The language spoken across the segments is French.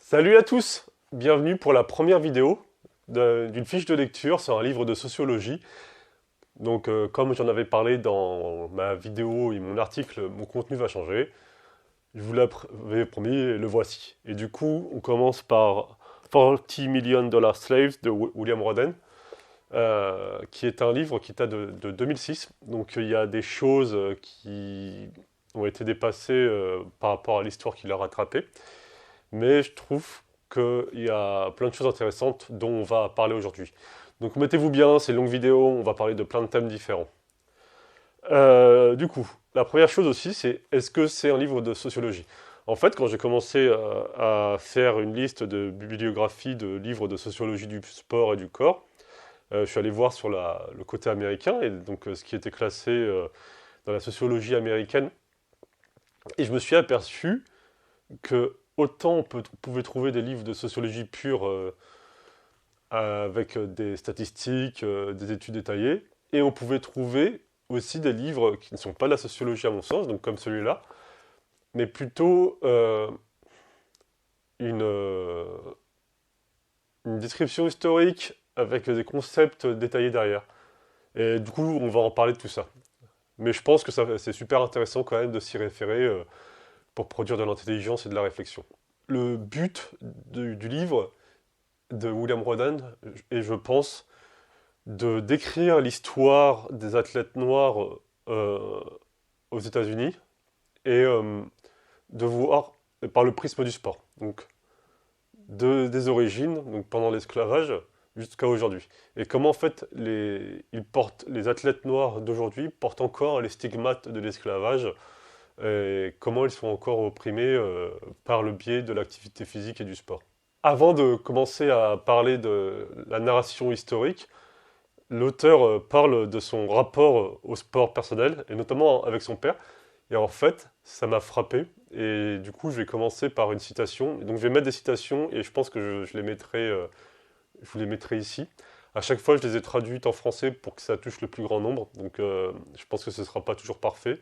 Salut à tous! Bienvenue pour la première vidéo d'une fiche de lecture sur un livre de sociologie. Donc, comme j'en avais parlé dans ma vidéo et mon article, mon contenu va changer. Je vous l'avais promis et le voici. Et du coup, on commence par 40 Million Dollar Slaves de William Roden, qui est un livre qui date de 2006. Donc, il y a des choses qui ont été dépassées par rapport à l'histoire qu'il a rattrapée. Mais je trouve qu'il y a plein de choses intéressantes dont on va parler aujourd'hui. Donc mettez-vous bien, c'est une longue vidéo, on va parler de plein de thèmes différents. Du coup, la première chose aussi, c'est est-ce que c'est un livre de sociologie? En fait, quand j'ai commencé à faire une liste de bibliographie de livres de sociologie du sport et du corps, je suis allé voir sur le côté américain, et donc ce qui était classé dans la sociologie américaine, et je me suis aperçu que autant on pouvait trouver des livres de sociologie pure avec des statistiques, des études détaillées, et on pouvait trouver aussi des livres qui ne sont pas de la sociologie à mon sens, donc comme celui-là, mais plutôt une, euh, une description historique avec des concepts détaillés derrière. Et du coup, on va en parler de tout ça. Mais je pense que c'est super intéressant quand même de s'y référer pour produire de l'intelligence et de la réflexion. Le but du livre de William Roden est, je pense, de décrire l'histoire des athlètes noirs euh, aux États-Unis et de voir par le prisme du sport. Donc, des origines, donc pendant l'esclavage, jusqu'à aujourd'hui. Et comment en fait les athlètes noirs d'aujourd'hui portent encore les stigmates de l'esclavage et comment ils sont encore opprimés par le biais de l'activité physique et du sport. Avant de commencer à parler de la narration historique, l'auteur parle de son rapport au sport personnel, et notamment avec son père. Et en fait, ça m'a frappé. Et du coup, je vais commencer par une citation. Donc, je vais mettre des citations, et je pense que je les mettrai, je vous les mettrai ici. À chaque fois, je les ai traduites en français pour que ça touche le plus grand nombre. Donc, je pense que ce ne sera pas toujours parfait,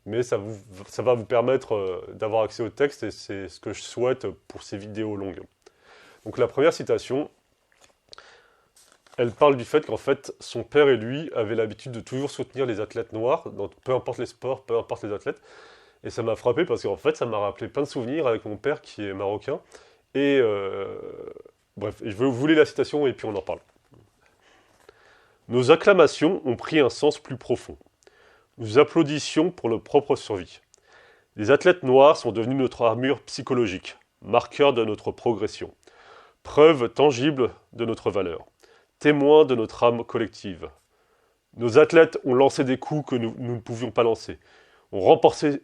mais ça va vous permettre d'avoir accès au texte, et c'est ce que je souhaite pour ces vidéos longues. Donc, la première citation, elle parle du fait qu'en fait, son père et lui avaient l'habitude de toujours soutenir les athlètes noirs, donc peu importe les sports, peu importe les athlètes. Et ça m'a frappé parce qu'en fait, ça m'a rappelé plein de souvenirs avec mon père qui est marocain. Et bref, je vais vous lire la citation et puis on en parle. Nos acclamations ont pris un sens plus profond. Nous applaudissions pour notre propre survie. Les athlètes noirs sont devenus notre armure psychologique, marqueur de notre progression, preuve tangible de notre valeur, témoin de notre âme collective. Nos athlètes ont lancé des coups que nous ne pouvions pas lancer, ont remporté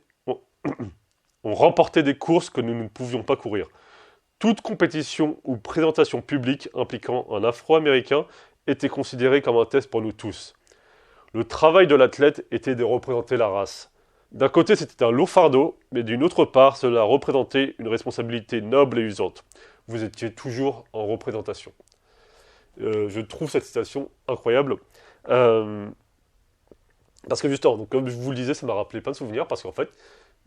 des courses que nous ne pouvions pas courir. Toute compétition ou présentation publique impliquant un Afro-Américain était considérée comme un test pour nous tous. Le travail de l'athlète était de représenter la race. D'un côté, c'était un lourd fardeau, mais d'une autre part, cela représentait une responsabilité noble et usante. Vous étiez toujours en représentation. Je trouve cette citation incroyable. Euh, Parce que justement, donc, comme je vous le disais, ça m'a rappelé plein de souvenirs, parce qu'en fait,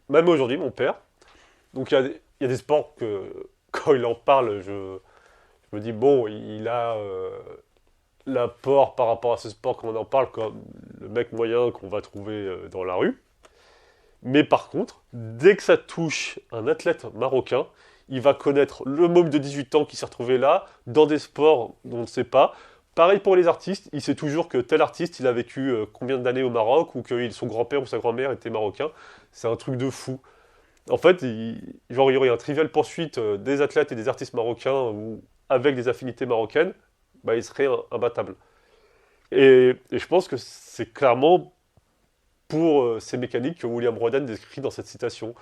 même aujourd'hui, mon père, donc il y a des sports que, quand il en parle, je me dis, bon, il a l'apport par rapport à ce sport quand on en parle, comme le mec moyen qu'on va trouver dans la rue. Mais par contre, dès que ça touche un athlète marocain, il va connaître le môme de 18 ans qui s'est retrouvé là, dans des sports dont on ne sait pas. Pareil pour les artistes, il sait toujours que tel artiste, il a vécu combien d'années au Maroc, ou que son grand-père ou sa grand-mère était marocain. C'est un truc de fou. En fait, genre, il y aurait un trivial poursuite des athlètes et des artistes marocains ou avec des affinités marocaines, bah, ils seraient imbattables. Et je pense que c'est clairement pour ces mécaniques que William Roden décrit dans cette citation,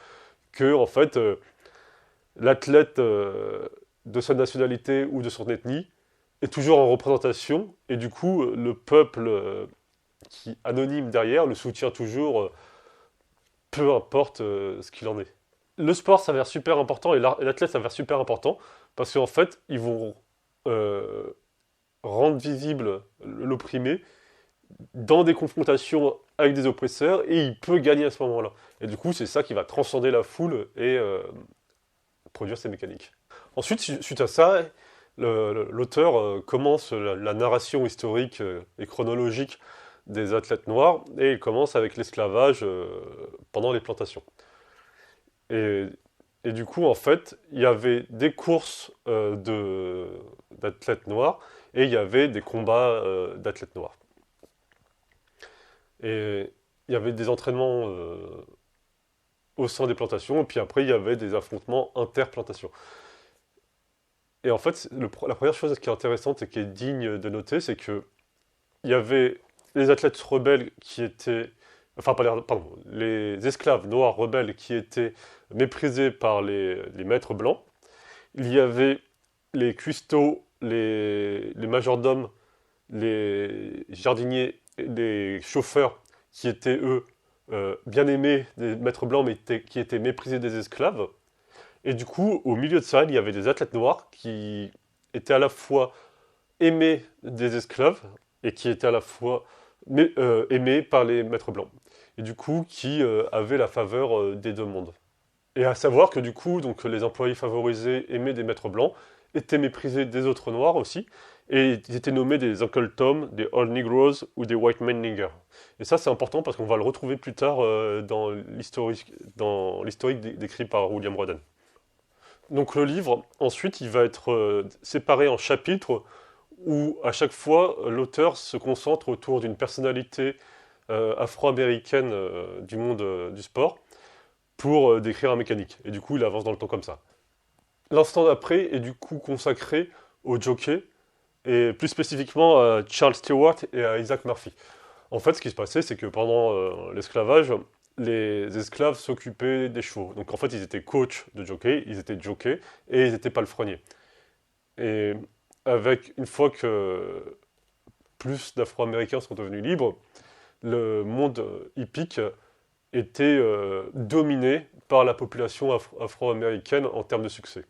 que en fait, l'athlète de sa nationalité ou de son ethnie est toujours en représentation, et du coup, le peuple qui anonyme derrière le soutient toujours, peu importe ce qu'il en est. Le sport s'avère super important et l'athlète s'avère super important parce qu'en fait, ils vont euh, rendre visible l'opprimé dans des confrontations avec des oppresseurs et il peut gagner à ce moment-là. Et du coup, c'est ça qui va transcender la foule et produire ces mécaniques. Ensuite, suite à ça, l'auteur commence la narration historique et chronologique des athlètes noirs, et il commence avec l'esclavage pendant les plantations. Et, et du coup, en fait, il y avait des courses d'athlètes noirs, et il y avait des combats d'athlètes noirs. Et il y avait des entraînements au sein des plantations, et puis après, il y avait des affrontements inter-plantations. Et en fait, la première chose qui est intéressante et qui est digne de noter, c'est que il y avait les athlètes rebelles qui étaient, enfin, pardon, les esclaves noirs rebelles qui étaient méprisés par les maîtres blancs. Il y avait les cuistots, les majordomes, les jardiniers, les chauffeurs qui étaient, eux, bien aimés des maîtres blancs, mais qui étaient méprisés des esclaves. Et du coup, au milieu de ça, il y avait des athlètes noirs qui étaient à la fois aimés des esclaves et qui étaient à la fois aimés par les maîtres blancs. Et du coup, qui avaient la faveur des deux mondes. Et à savoir que du coup, donc, les employés favorisés aimés des maîtres blancs étaient méprisés des autres noirs aussi, et ils étaient nommés des Uncle Tom, des Old Negroes ou des White Man Niggers. Et ça, c'est important parce qu'on va le retrouver plus tard dans l'historique décrit par William Roden. Donc le livre, ensuite, il va être séparé en chapitres où à chaque fois, l'auteur se concentre autour d'une personnalité afro-américaine du monde du sport pour décrire un mécanique. Et du coup, il avance dans le temps comme ça. L'instant d'après est du coup consacré au jockey, et plus spécifiquement à Charles Stewart et à Isaac Murphy. En fait, ce qui se passait, c'est que pendant l'esclavage, les esclaves s'occupaient des chevaux. Donc en fait, ils étaient coachs de jockey, ils étaient jockeys, et ils étaient palefreniers. Et une fois que plus d'Afro-Américains sont devenus libres, le monde hippique était dominé par la population afro-américaine en termes de succès.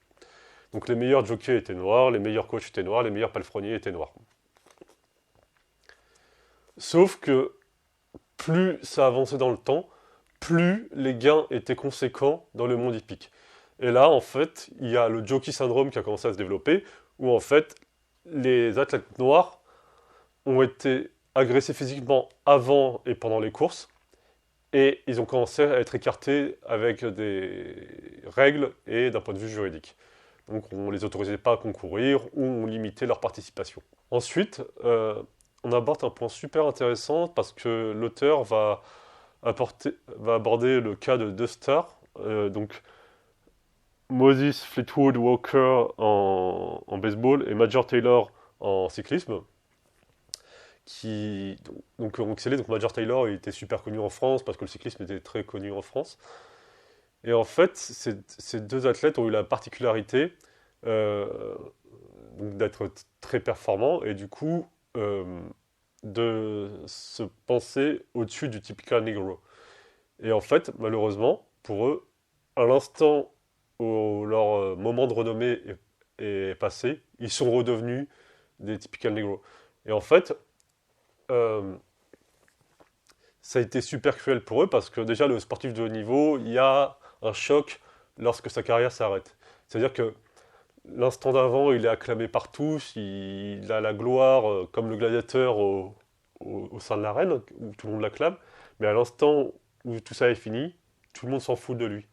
Donc les meilleurs jockeys étaient noirs, les meilleurs coachs étaient noirs, les meilleurs palefreniers étaient noirs. Sauf que plus ça avançait dans le temps, plus les gains étaient conséquents dans le monde hippique. Et là, en fait, il y a le jockey syndrome qui a commencé à se développer, où en fait, les athlètes noirs ont été agressés physiquement avant et pendant les courses, et ils ont commencé à être écartés avec des règles et d'un point de vue juridique. Donc on ne les autorisait pas à concourir ou on limitait leur participation. Ensuite, on aborde un point super intéressant parce que l'auteur va aborder le cas de deux stars, donc Moses Fleetwood Walker en baseball et Major Taylor en cyclisme. Donc Major Taylor il était super connu en France parce que le cyclisme était très connu en France. Et en fait, ces deux athlètes ont eu la particularité d'être très performants et du coup de se penser au-dessus du typical Negro. Et en fait, malheureusement, pour eux, à l'instant où leur moment de renommée est passé, ils sont redevenus des typical Negro. Et en fait, euh, ça a été super cruel pour eux parce que déjà, le sportif de haut niveau, il y a un choc lorsque sa carrière s'arrête. C'est-à-dire que l'instant d'avant, il est acclamé par tous, il a la gloire comme le gladiateur au sein de l'arène, où tout le monde l'acclame, mais à l'instant où tout ça est fini, tout le monde s'en fout de lui.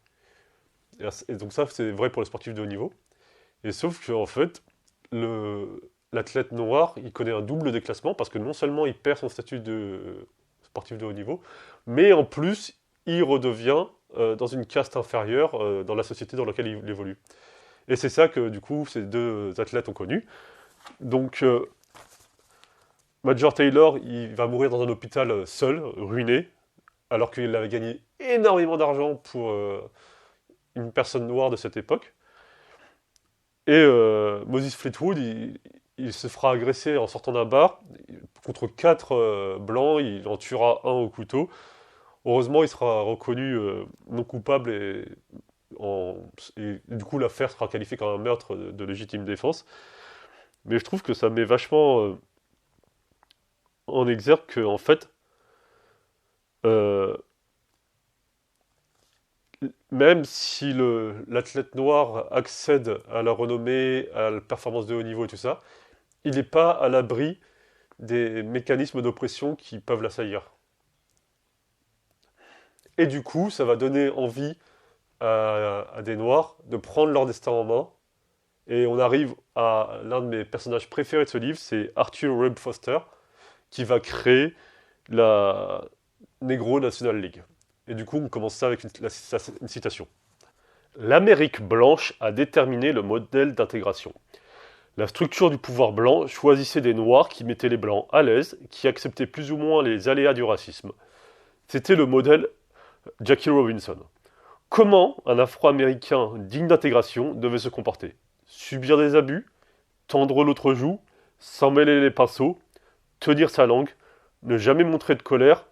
Et donc ça, c'est vrai pour les sportifs de haut niveau. Et sauf qu'en fait, l'athlète noir, il connaît un double déclassement parce que non seulement il perd son statut de sportif de haut niveau, mais en plus, il redevient dans une caste inférieure dans la société dans laquelle il évolue. Et c'est ça que, du coup, ces deux athlètes ont connu. Donc, Major Taylor, il va mourir dans un hôpital seul, ruiné, alors qu'il avait gagné énormément d'argent pour une personne noire de cette époque. Et Moses Fleetwood, il se fera agresser en sortant d'un bar contre 4 blancs, il en tuera un au couteau. Heureusement, il sera reconnu non coupable et du coup l'affaire sera qualifiée comme un meurtre de légitime défense. Mais je trouve que ça met vachement en exergue que en fait, euh, même si l'athlète noir accède à la renommée, à la performance de haut niveau et tout ça, il n'est pas à l'abri des mécanismes d'oppression qui peuvent l'assaillir. Et du coup, ça va donner envie à des noirs de prendre leur destin en main. Et on arrive à l'un de mes personnages préférés de ce livre, c'est Arthur Rube Foster, qui va créer la Negro National League. Et du coup, on commence ça avec une citation. L'Amérique blanche a déterminé le modèle d'intégration. La structure du pouvoir blanc choisissait des noirs qui mettaient les blancs à l'aise, qui acceptaient plus ou moins les aléas du racisme. C'était le modèle Jackie Robinson. Comment un Afro-Américain digne d'intégration devait se comporter? Subir des abus, tendre l'autre joue, s'en mêler les pinceaux, tenir sa langue, ne jamais montrer de colère,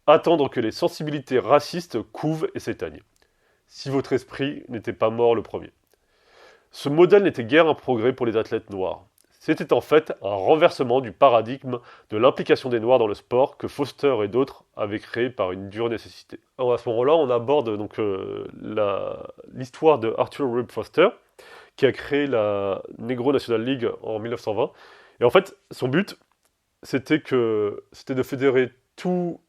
attendre que les sensibilités racistes couvent et s'éteignent. Si votre esprit n'était pas mort le premier. Ce modèle n'était guère un progrès pour les athlètes noirs. C'était en fait un renversement du paradigme de l'implication des Noirs dans le sport que Foster et d'autres avaient créé par une dure nécessité. Alors à ce moment-là, on aborde donc l'histoire de Arthur Rube Foster, qui a créé la Negro National League en 1920. Et en fait, son but, c'était de fédérer tous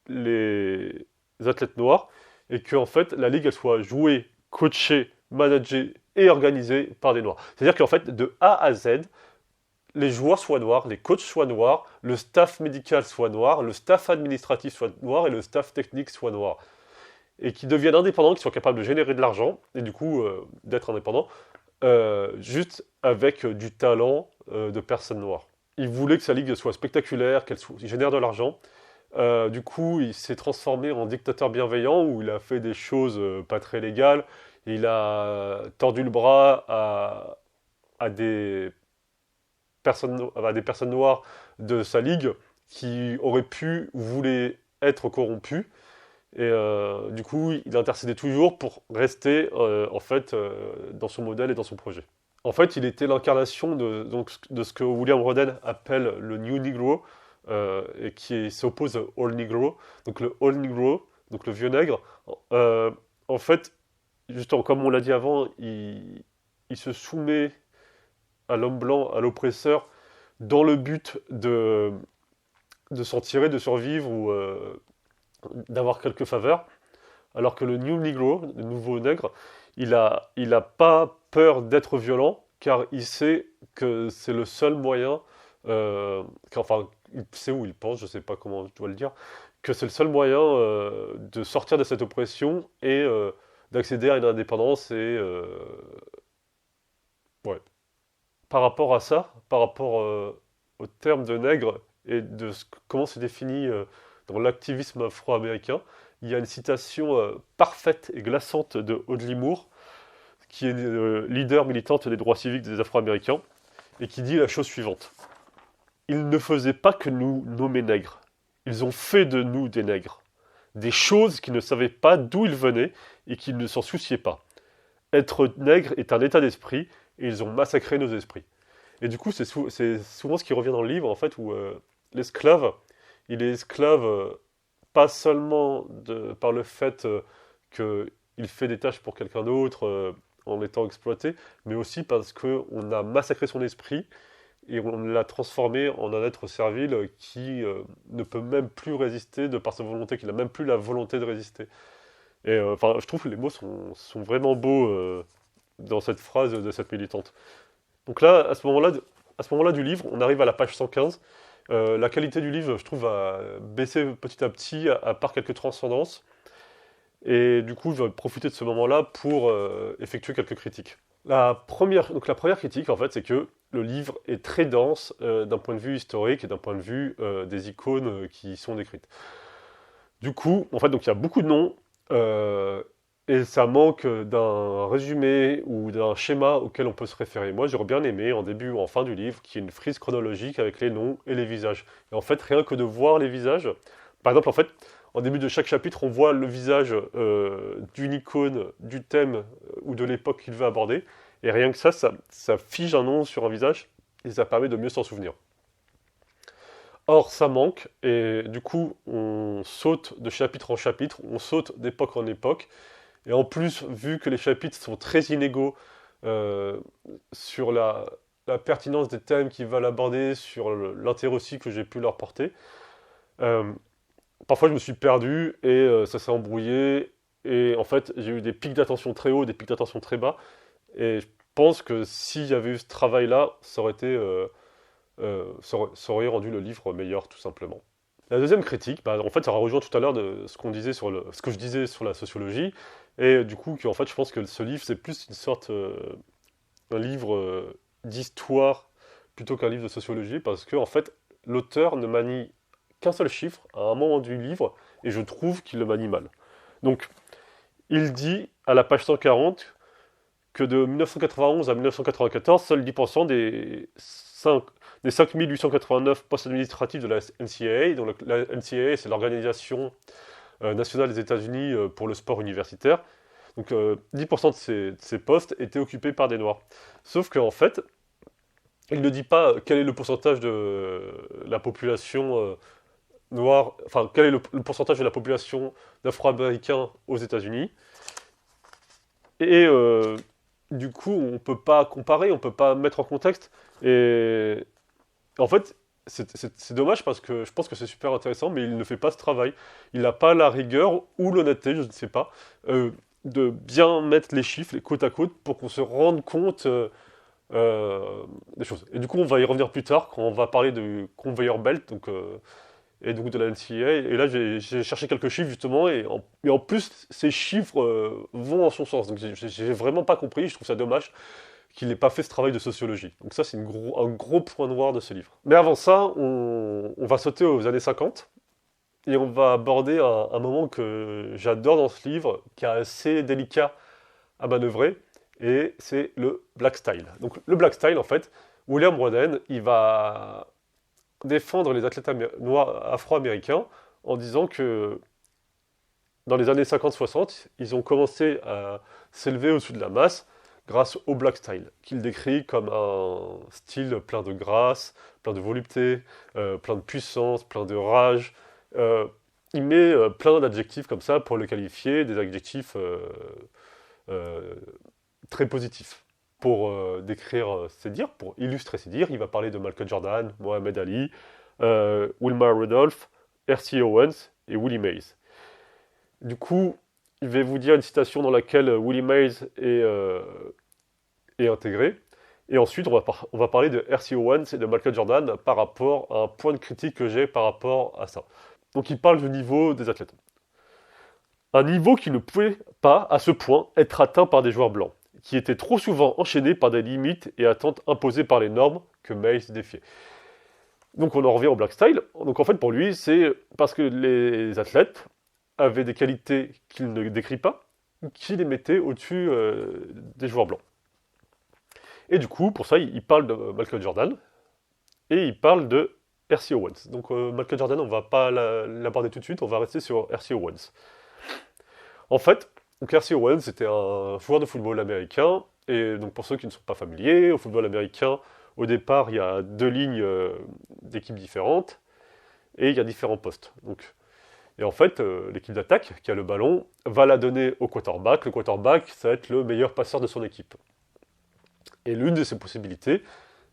les athlètes noirs et que en fait la ligue elle soit jouée, coachée, managée et organisée par des noirs. C'est-à-dire qu'en fait de A à Z, les joueurs soient noirs, les coachs soient noirs, le staff médical soit noir, le staff administratif soit noir et le staff technique soit noir. Et qui deviennent indépendants, qui soient capables de générer de l'argent et du coup d'être indépendants, juste avec du talent de personnes noires. Il voulait que sa ligue soit spectaculaire, qu'elle génère de l'argent. Du coup, il s'est transformé en dictateur bienveillant où il a fait des choses pas très légales. Il a tordu le bras à des personnes noires de sa ligue qui auraient pu ou voulaient être corrompues. Et du coup, il intercédait toujours pour rester en fait dans son modèle et dans son projet. En fait, il était l'incarnation de ce que William Roden appelle le New Negro, et qui s'oppose au Old Negro. Donc le Old Negro, donc le vieux nègre, euh, en fait, justement, comme on l'a dit avant, il se soumet à l'homme blanc, à l'oppresseur, dans le but de s'en tirer, de survivre ou d'avoir quelques faveurs. Alors que le New Negro, le nouveau nègre, il a pas peur d'être violent, car il sait que c'est le seul moyen, enfin, il sait où il pense, je sais pas comment je dois le dire, que c'est le seul moyen de sortir de cette oppression et d'accéder à une indépendance et ouais. Par rapport à ça, par rapport au terme de nègre et comment c'est défini dans l'activisme afro-américain, il y a une citation parfaite et glaçante de Audley Moore, qui est leader militante des droits civiques des Afro-Américains, et qui dit la chose suivante. Ils ne faisaient pas que nous nommer nègres. Ils ont fait de nous des nègres. Des choses qu'ils ne savaient pas d'où ils venaient et qu'ils ne s'en souciaient pas. Être nègre est un état d'esprit et ils ont massacré nos esprits. Et du coup, c'est souvent ce qui revient dans le livre, en fait, où l'esclave, il est esclave pas seulement par le fait qu'il fait des tâches pour quelqu'un d'autre en étant exploité, mais aussi parce qu'on a massacré son esprit et on l'a transformé en un être servile qui ne peut même plus résister de par sa volonté, qui n'a même plus la volonté de résister. Et enfin, je trouve que les mots sont vraiment beaux dans cette phrase de cette militante. Donc là, à ce moment-là du livre, on arrive à la page 115. La qualité du livre, je trouve, va baisser petit à petit, à part quelques transcendances. Et du coup, je vais profiter de ce moment-là pour effectuer quelques critiques. Donc la première critique, en fait, c'est que le livre est très dense d'un point de vue historique et d'un point de vue des icônes qui y sont décrites. Du coup, en fait, donc il y a beaucoup de noms et ça manque d'un résumé ou d'un schéma auquel on peut se référer. Moi, j'aurais bien aimé, en début ou en fin du livre, qu'il y ait une frise chronologique avec les noms et les visages. Et en fait, rien que de voir les visages, par exemple, en fait, en début de chaque chapitre, on voit le visage d'une icône, du thème ou de l'époque qu'il veut aborder. Et rien que ça fige un nom sur un visage et ça permet de mieux s'en souvenir. Or, ça manque, et du coup, on saute de chapitre en chapitre, on saute d'époque en époque, Et en plus, vu que les chapitres sont très inégaux euh, sur la pertinence des thèmes qu'ils veulent aborder, sur l'intérêt aussi que j'ai pu leur porter, euh, parfois je me suis perdu et ça s'est embrouillé. Et en fait, j'ai eu des pics d'attention très hauts, des pics d'attention très bas. Et je pense que s'il y avait eu ce travail-là, ça aurait été, ça aurait rendu le livre meilleur, tout simplement. La deuxième critique, bah, en fait, ça rejoint tout à l'heure de ce qu'on disait sur ce que je disais sur la sociologie, et du coup, en fait, je pense que ce livre, c'est plus une sorte, un livre d'histoire plutôt qu'un livre de sociologie, parce que en fait, l'auteur ne manie qu'un seul chiffre à un moment du livre, et je trouve qu'il le manie mal. Donc, il dit à la page 140 que de 1991 à 1994, seuls 10% des 5889 postes administratifs de la NCAA, donc la NCAA c'est l'organisation nationale des États-Unis pour le sport universitaire, donc 10% de ces postes étaient occupés par des Noirs. Sauf qu'en fait, il ne dit pas quel est le pourcentage de la population noire, enfin quel est le pourcentage de la population d'Afro-Américains aux États-Unis. Et du coup, on ne peut pas comparer, on ne peut pas mettre en contexte. Et en fait, c'est dommage parce que je pense que c'est super intéressant, mais il ne fait pas ce travail. Il n'a pas la rigueur ou l'honnêteté, je ne sais pas, de bien mettre les chiffres, les côte à côte, pour qu'on se rende compte des choses. Et du coup, on va y revenir plus tard quand on va parler de conveyor belt, et donc de la NCAA. Et là, j'ai cherché quelques chiffres justement, et en plus, ces chiffres vont en son sens. Donc j'ai vraiment pas compris, je trouve ça dommage qu'il n'ait pas fait ce travail de sociologie. Donc ça, c'est un gros point noir de ce livre. Mais avant ça, on va sauter aux années 50, et on va aborder un moment que j'adore dans ce livre, qui est assez délicat à manœuvrer, et c'est le black style. Donc le black style, en fait, William Roden, il va défendre les athlètes noirs afro-américains en disant que dans les années 50-60, ils ont commencé à s'élever au-dessus de la masse grâce au black style, qu'il décrit comme un style plein de grâce, plein de volupté, plein de puissance, plein de rage. Il met plein d'adjectifs comme ça pour le qualifier, des adjectifs euh, très positifs. Pour décrire ses dires, pour illustrer ses dires, il va parler de Michael Jordan, Mohamed Ali, Wilma Rudolph, R.C. Owens et Willie Mays. Du coup, je vais vous dire une citation dans laquelle Willie Mays est intégré. Et ensuite, on va parler de R.C. Owens et de Michael Jordan par rapport à un point de critique que j'ai par rapport à ça. Donc il parle du niveau des athlètes. Un niveau qui ne pouvait pas, à ce point, être atteint par des joueurs blancs, qui étaient trop souvent enchaînés par des limites et attentes imposées par les normes que Mays défiait. Donc on en revient au black style. Donc en fait pour lui, c'est parce que les athlètes avaient des qualités qu'il ne décrit pas, qui les mettaient au-dessus des joueurs blancs. Et du coup, pour ça, il parle de Michael Jordan et il parle de R.C. Owens. Donc Michael Jordan, on ne va pas l'aborder tout de suite, on va rester sur R.C. Owens. En fait, R.C. Owens était un joueur de football américain, et donc pour ceux qui ne sont pas familiers, au football américain, au départ, il y a deux lignes d'équipes différentes, et il y a différents postes. Et en fait, l'équipe d'attaque, qui a le ballon, va la donner au quarterback. Le quarterback, ça va être le meilleur passeur de son équipe. Et l'une de ces possibilités,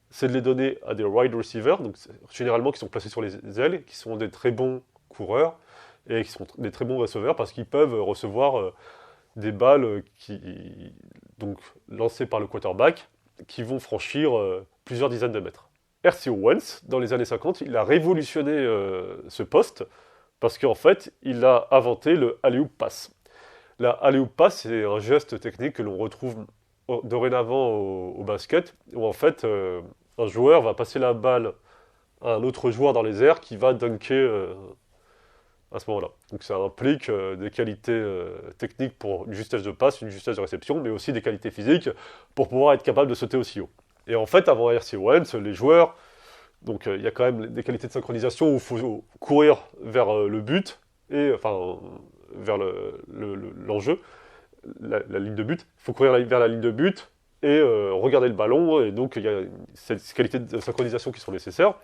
c'est de les donner à des wide receivers, donc généralement qui sont placés sur les ailes, qui sont des très bons coureurs, et qui sont des très bons receveurs, parce qu'ils peuvent recevoir des balles donc, lancées par le quarterback, qui vont franchir plusieurs dizaines de mètres. R.C. Owens, dans les années 50, il a révolutionné ce poste, parce qu'en fait, il a inventé le alley-oop pass. La alley-oop pass, c'est un geste technique que l'on retrouve dorénavant au basket, où en fait, un joueur va passer la balle à un autre joueur dans les airs qui va dunker à ce moment-là. Donc ça implique des qualités techniques pour une justesse de passe, une justesse de réception, mais aussi des qualités physiques pour pouvoir être capable de sauter aussi haut. Et en fait, avant R.C. Owens, les joueurs, donc il y a quand même des qualités de synchronisation où il faut courir vers le but, et enfin vers l'enjeu, la ligne de but. Il faut courir vers la ligne de but et regarder le ballon, et donc il y a ces qualités de synchronisation qui sont nécessaires.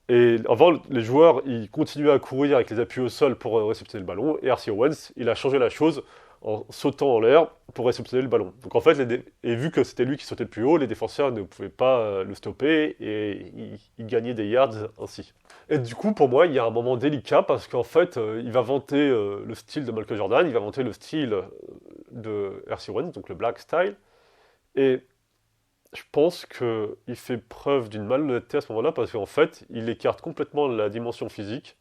Et avant, les joueurs, ils continuaient à courir avec les appuis au sol pour réceptionner le ballon. Et R.C. Owens, il a changé la chose en sautant en l'air pour réceptionner le ballon. Donc en fait, et vu que c'était lui qui sautait le plus haut, les défenseurs ne pouvaient pas le stopper et il gagnait des yards ainsi. Et du coup, pour moi, il y a un moment délicat parce qu'en fait, il va vanter le style de Michael Jordan, il va vanter le style de R.C. Owens, donc le black style. Et je pense qu'il fait preuve d'une malhonnêteté à ce moment-là parce qu'en fait, il écarte complètement la dimension physique.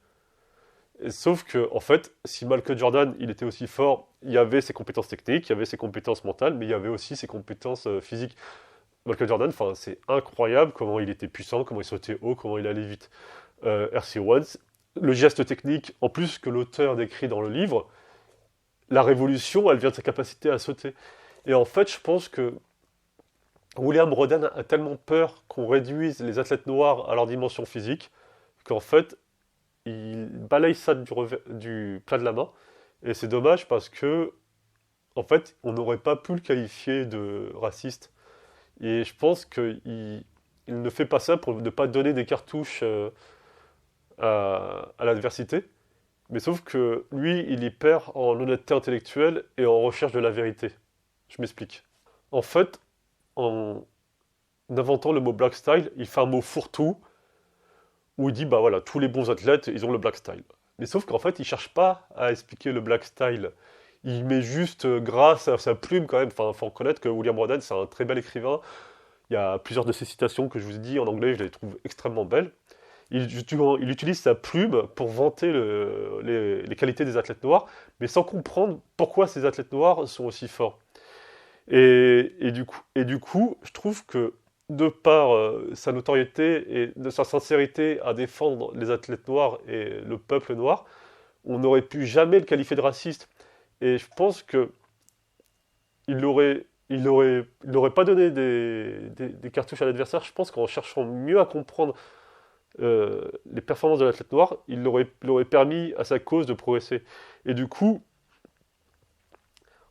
Et sauf que, en fait, si Michael Jordan il était aussi fort, il y avait ses compétences techniques, il y avait ses compétences mentales, mais il y avait aussi ses compétences physiques. Michael Jordan, enfin, c'est incroyable comment il était puissant, comment il sautait haut, comment il allait vite. R.C. Owens, le geste technique, en plus que l'auteur décrit dans le livre, la révolution, elle vient de sa capacité à sauter. Et en fait, je pense que William Roden a tellement peur qu'on réduise les athlètes noirs à leur dimension physique qu'en fait, il balaye ça du plat de la main. Et c'est dommage parce que, en fait, on n'aurait pas pu le qualifier de raciste. Et je pense qu'il ne fait pas ça pour ne pas donner des cartouches à l'adversité. Mais sauf que lui, il y perd en honnêteté intellectuelle et en recherche de la vérité. Je m'explique. En fait, en inventant le mot black style, il fait un mot fourre-tout où il dit bah voilà, tous les bons athlètes, ils ont le black style. Mais sauf qu'en fait, il cherche pas à expliquer le black style. Il met juste grâce à sa plume quand même. Enfin, faut reconnaître que William Roden, c'est un très bel écrivain. Il y a plusieurs de ses citations que je vous ai dit en anglais, je les trouve extrêmement belles. Il utilise sa plume pour vanter les qualités des athlètes noirs, mais sans comprendre pourquoi ces athlètes noirs sont aussi forts. Et du coup, je trouve que de par sa notoriété et de sa sincérité à défendre les athlètes noirs et le peuple noir, on n'aurait pu jamais le qualifier de raciste. Et je pense que il aurait pas donné des cartouches à l'adversaire. Je pense qu'en cherchant mieux à comprendre les performances de l'athlète noir, il aurait permis à sa cause de progresser. Et du coup,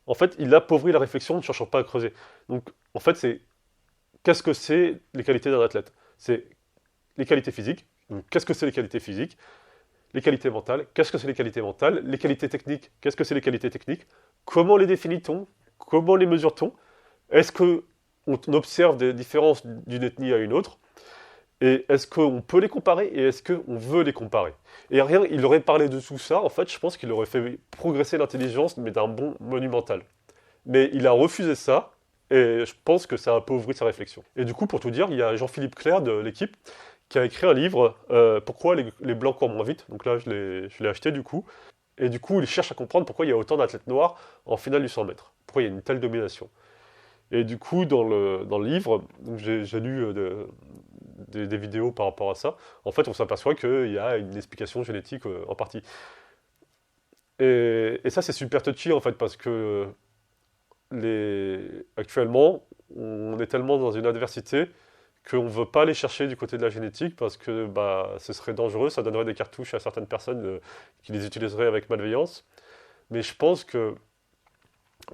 en fait, il appauvrit la réflexion en ne cherchant pas à creuser. Donc, en fait, qu'est-ce que c'est les qualités d'un athlète? C'est les qualités physiques. Donc, qu'est-ce que c'est les qualités physiques? Les qualités mentales. Qu'est-ce que c'est les qualités mentales? Les qualités techniques. Qu'est-ce que c'est les qualités techniques? Comment les définit-on? Comment les mesure-t-on? Est-ce que on observe des différences d'une ethnie à une autre? Et est-ce qu'on peut les comparer et est-ce qu'on veut les comparer? Et rien, il aurait parlé de tout ça, en fait, je pense qu'il aurait fait progresser l'intelligence, mais d'un bond monumental. Mais il a refusé ça, et je pense que ça a appauvri sa réflexion. Et du coup, pour tout dire, il y a Jean-Philippe Clair de l'équipe qui a écrit un livre, Pourquoi les Blancs courent moins vite. Donc là, je l'ai acheté du coup. Et du coup, il cherche à comprendre pourquoi il y a autant d'athlètes noirs en finale du 100 mètres. Pourquoi il y a une telle domination. Et du coup, dans le livre, donc j'ai lu des vidéos par rapport à ça. En fait, on s'aperçoit qu'il y a une explication génétique en partie. Et ça, c'est super touchy en fait, parce que actuellement, on est tellement dans une adversité qu'on ne veut pas aller chercher du côté de la génétique parce que bah, ce serait dangereux, ça donnerait des cartouches à certaines personnes qui les utiliseraient avec malveillance. Mais je pense que,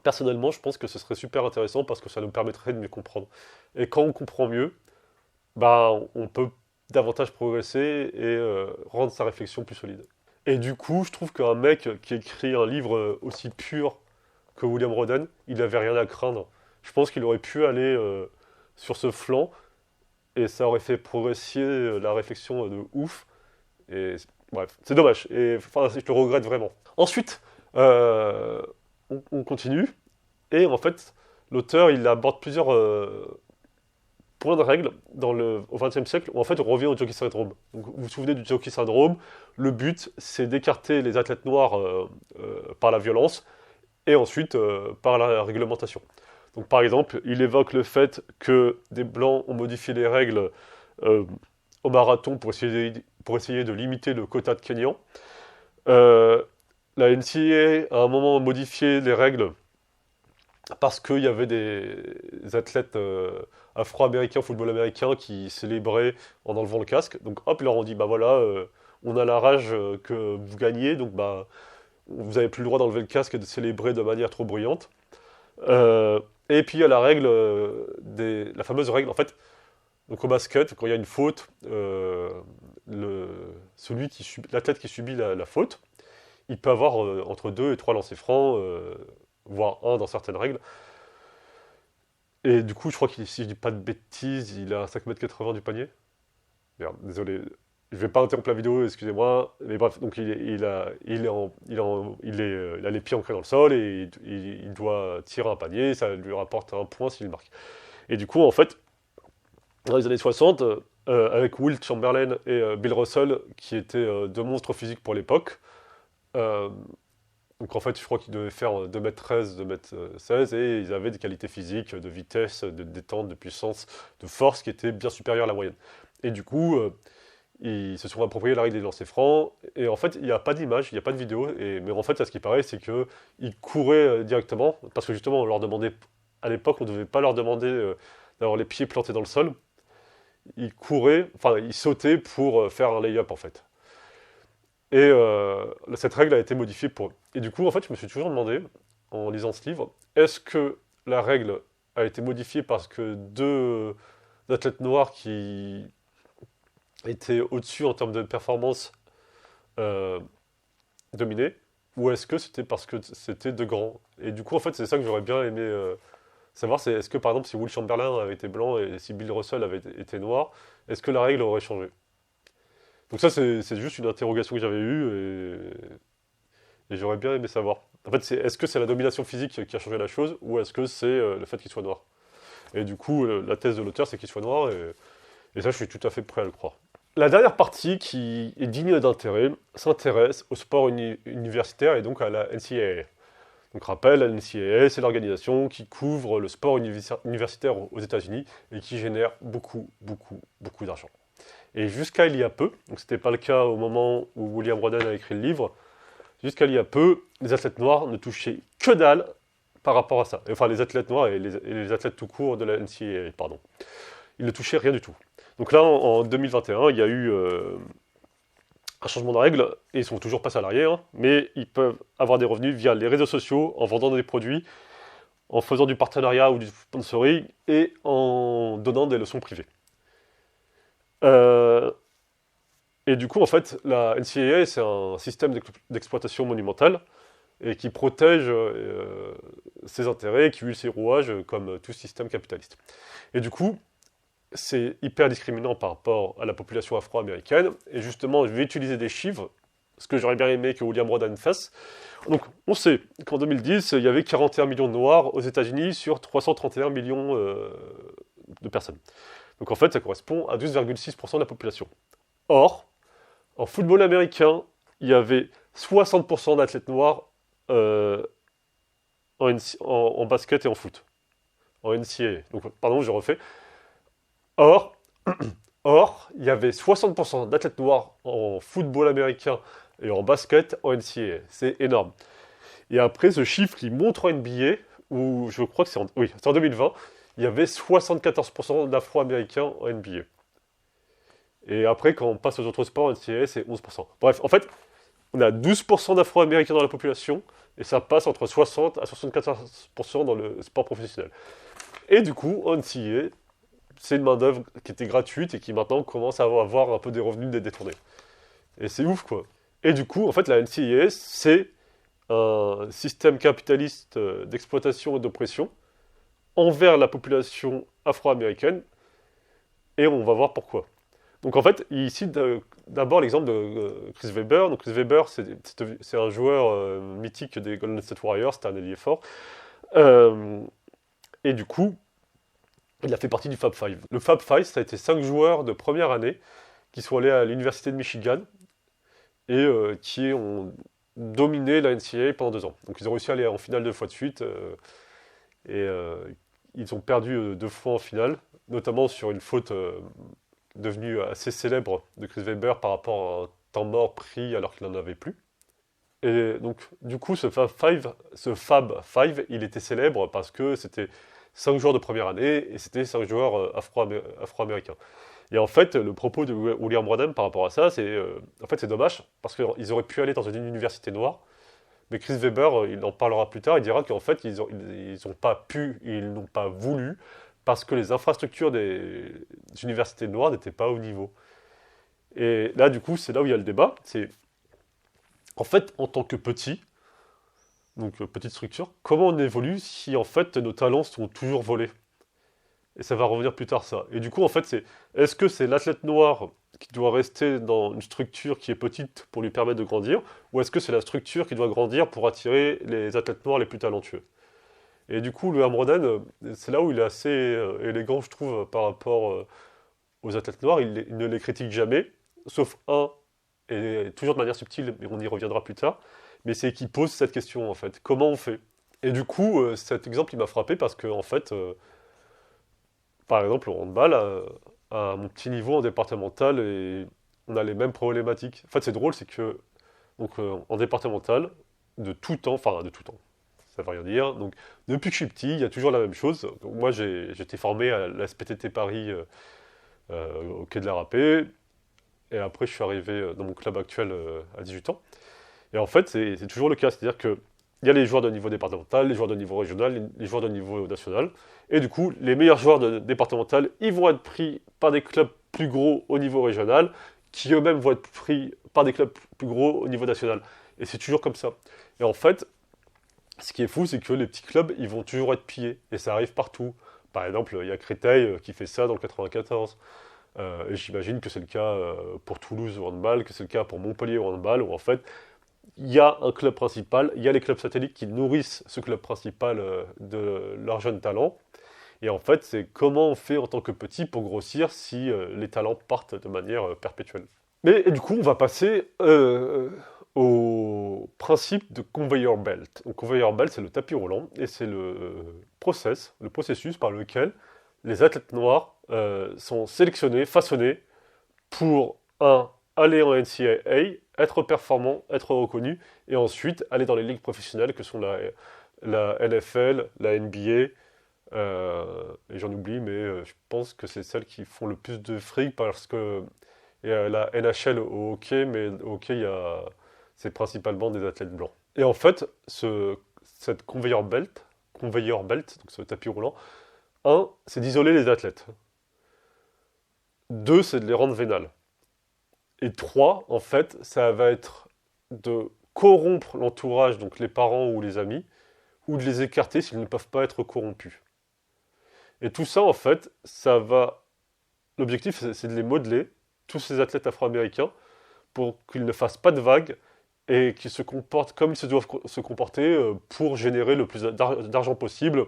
personnellement, je pense que ce serait super intéressant parce que ça nous permettrait de mieux comprendre. Et quand on comprend mieux, bah, on peut davantage progresser et rendre sa réflexion plus solide. Et du coup, je trouve qu'un mec qui écrit un livre aussi pur que William Roden, il n'avait rien à craindre. Je pense qu'il aurait pu aller sur ce flanc et ça aurait fait progresser la réflexion de ouf. Et bref, c'est dommage. Et enfin, je le regrette vraiment. Ensuite, on continue. Et en fait, l'auteur, il aborde plusieurs point de règle au XXe siècle où en fait on revient au jockey syndrome. Donc, vous vous souvenez du jockey syndrome? Le but c'est d'écarter les athlètes noirs par la violence et ensuite par la réglementation. Donc par exemple, il évoque le fait que des blancs ont modifié les règles euh, au marathon pour essayer de limiter le quota de Kenyans. La NCAA a à un moment modifié les règles parce qu'il y avait des athlètes afro-américains, football américain, qui célébraient en enlevant le casque. Donc hop, ils leur ont dit, bah voilà, on a la rage que vous gagnez, donc bah vous n'avez plus le droit d'enlever le casque et de célébrer de manière trop bruyante. Et puis il y a la règle, la fameuse règle, en fait, donc au basket, quand il y a une faute l'athlète qui subit la faute, il peut avoir entre 2 et 3 lancers francs, voire un dans certaines règles. Et du coup, je crois qu'il, si je dis pas de bêtises, il a 5,80 m du panier. Merde, désolé. Je vais pas interrompre la vidéo, excusez-moi. Mais bref, donc il a les pieds ancrés dans le sol et il doit tirer un panier. Ça lui rapporte un point s'il marque. Et du coup, en fait, dans les années 60, avec Wilt Chamberlain et Bill Russell, qui étaient deux monstres physiques pour l'époque, euh, donc en fait, je crois qu'ils devaient faire 2,13 m, 2,16 m, et ils avaient des qualités physiques, de vitesse, de détente, de puissance, de force qui étaient bien supérieures à la moyenne. Et du coup, ils se sont appropriés la règle des lancers francs, et en fait, il n'y a pas d'image, il n'y a pas de vidéo, mais en fait, à ce qui paraît, c'est qu'ils couraient directement, parce que justement, on leur demandait, à l'époque, on ne devait pas leur demander d'avoir les pieds plantés dans le sol, ils couraient, enfin, ils sautaient pour faire un lay-up, en fait. Et cette règle a été modifiée pour eux. Et du coup, en fait, je me suis toujours demandé, en lisant ce livre, est-ce que la règle a été modifiée parce que deux athlètes noirs qui étaient au-dessus en termes de performance euh, dominaient, ou est-ce que c'était parce que c'était deux grands? Et du coup, en fait, c'est ça que j'aurais bien aimé savoir, c'est est-ce que, par exemple, si Will Chamberlain avait été blanc et si Bill Russell avait été noir, est-ce que la règle aurait changé? Donc ça, c'est juste une interrogation que j'avais eue, et j'aurais bien aimé savoir. En fait, est-ce que c'est la domination physique qui a changé la chose, ou est-ce que c'est le fait qu'il soit noir? Et du coup, la thèse de l'auteur, c'est qu'il soit noir, et ça, je suis tout à fait prêt à le croire. La dernière partie, qui est digne d'intérêt, s'intéresse au sport universitaire et donc à la NCAA. Donc rappel, la NCAA, c'est l'organisation qui couvre le sport universitaire aux États-Unis et qui génère beaucoup, beaucoup, beaucoup d'argent. Et jusqu'à il y a peu, donc c'était pas le cas au moment où William Roden a écrit le livre, jusqu'à il y a peu, les athlètes noirs ne touchaient que dalle par rapport à ça. Enfin, les athlètes noirs et les athlètes tout court de la NCAA, pardon. Ils ne touchaient rien du tout. Donc là, en 2021, il y a eu un changement de règle, et ils sont toujours pas salariés, hein, mais ils peuvent avoir des revenus via les réseaux sociaux, en vendant des produits, en faisant du partenariat ou du sponsoring, et en donnant des leçons privées. Euh, et du coup, en fait, la NCAA, c'est un système d'exploitation monumental, et qui protège ses intérêts, qui huile ses rouages, comme tout système capitaliste. Et du coup, c'est hyper discriminant par rapport à la population afro-américaine. Et justement, je vais utiliser des chiffres, ce que j'aurais bien aimé que William Roden fasse. Donc, on sait qu'en 2010, il y avait 41 millions de Noirs aux États-Unis sur 331 millions de personnes. Donc, en fait, ça correspond à 12,6% de la population. Or, en football américain, il y avait 60% d'athlètes noirs euh, en basket et en foot, en NCAA. Donc, pardon, je refais. Or, il y avait 60% d'athlètes noirs en football américain et en basket en NCAA. C'est énorme. Et après, ce chiffre qui montre en NBA, où je crois que c'est en 2020, il y avait 74% d'Afro-Américains en NBA. Et après, quand on passe aux autres sports, en NCAA, c'est 11%. Bref, en fait, on a 12% d'Afro-Américains dans la population, et ça passe entre 60 à 74% dans le sport professionnel. Et du coup, en NCAA, c'est une main-d'œuvre qui était gratuite et qui maintenant commence à avoir un peu des revenus détournés. Et c'est ouf, quoi. Et du coup, en fait, la NCAA, c'est un système capitaliste d'exploitation et d'oppression envers la population afro-américaine, et on va voir pourquoi. Donc en fait, il cite d'abord l'exemple de Chris Webber. Donc Chris Webber, c'est un joueur mythique des Golden State Warriors, c'est un ailier fort. Euh, et du coup, il a fait partie du Fab Five. Le Fab Five, ça a été 5 joueurs de première année qui sont allés à l'université de Michigan et qui ont dominé la NCAA pendant 2 ans. Donc ils ont réussi à aller en finale 2 fois de suite et ils ont perdu 2 fois en finale, notamment sur une faute devenue assez célèbre de Chris Webber par rapport à un temps mort pris alors qu'il n'en avait plus. Et donc, du coup, ce Fab Five, il était célèbre parce que c'était 5 joueurs de première année et c'était 5 joueurs afro-américains. Et en fait, le propos de William Branham par rapport à ça, en fait, c'est dommage parce qu'ils auraient pu aller dans une université noire. Mais Chris Webber, il en parlera plus tard, il dira qu'en fait, ils n'ont pas pu, ils n'ont pas voulu parce que les infrastructures des universités noires n'étaient pas au niveau. Et là, du coup, c'est là où il y a le débat. C'est, en fait, en tant que petit, donc petite structure, comment on évolue si, en fait, nos talents sont toujours volés? Et ça va revenir plus tard, ça. Et du coup, en fait, est-ce que c'est l'athlète noir qui doit rester dans une structure qui est petite pour lui permettre de grandir, ou est-ce que c'est la structure qui doit grandir pour attirer les athlètes noirs les plus talentueux? Et du coup, le Hamroden, c'est là où il est assez élégant, je trouve, par rapport aux athlètes noirs. Il ne les critique jamais, sauf un, et toujours de manière subtile, mais on y reviendra plus tard. Mais c'est qu'il pose cette question, en fait. Comment on fait? Et du coup, cet exemple, il m'a frappé parce que, en fait, par exemple, au handball, à mon petit niveau en départemental, et on a les mêmes problématiques. En fait, c'est drôle, c'est que donc, en départemental, de tout temps, enfin de tout temps, ça veut rien dire. Donc, depuis que je suis petit, il y a toujours la même chose. Donc, moi, j'étais formé à la SPTT Paris au Quai de la Râpée, et après, je suis arrivé dans mon club actuel à 18 ans. Et en fait, c'est toujours le cas, c'est-à-dire que il y a les joueurs de niveau départemental, les joueurs de niveau régional, les joueurs de niveau national. Et du coup, les meilleurs joueurs de départemental, ils vont être pris par des clubs plus gros au niveau régional, qui eux-mêmes vont être pris par des clubs plus gros au niveau national. Et c'est toujours comme ça. Et en fait, ce qui est fou, c'est que les petits clubs, ils vont toujours être pillés. Et ça arrive partout. Par exemple, il y a Créteil qui fait ça dans le 94. Et j'imagine que c'est le cas pour Toulouse au handball, que c'est le cas pour Montpellier au handball, où en fait, il y a un club principal, il y a les clubs satellites qui nourrissent ce club principal de leurs jeunes talents. Et en fait, c'est comment on fait en tant que petit pour grossir si les talents partent de manière perpétuelle. Mais et du coup, on va passer au principe de conveyor belt. Donc, conveyor belt, c'est le tapis roulant et c'est le processus par lequel les athlètes noirs sont sélectionnés, façonnés pour aller en NCAA, être performants, être reconnus, et ensuite aller dans les ligues professionnelles que sont la NFL, la NBA, et j'en oublie, mais je pense que c'est celles qui font le plus de fric parce que il y a la NHL au hockey, mais au hockey, c'est principalement des athlètes blancs. Et en fait, cette conveyor belt, donc ce tapis roulant, un, c'est d'isoler les athlètes. Deux, c'est de les rendre vénales. Et trois, en fait, ça va être de corrompre l'entourage, donc les parents ou les amis, ou de les écarter s'ils ne peuvent pas être corrompus. Et tout ça, en fait, ça va. L'objectif, c'est de les modeler, tous ces athlètes afro-américains, pour qu'ils ne fassent pas de vagues et qu'ils se comportent comme ils se doivent se comporter pour générer le plus d'argent possible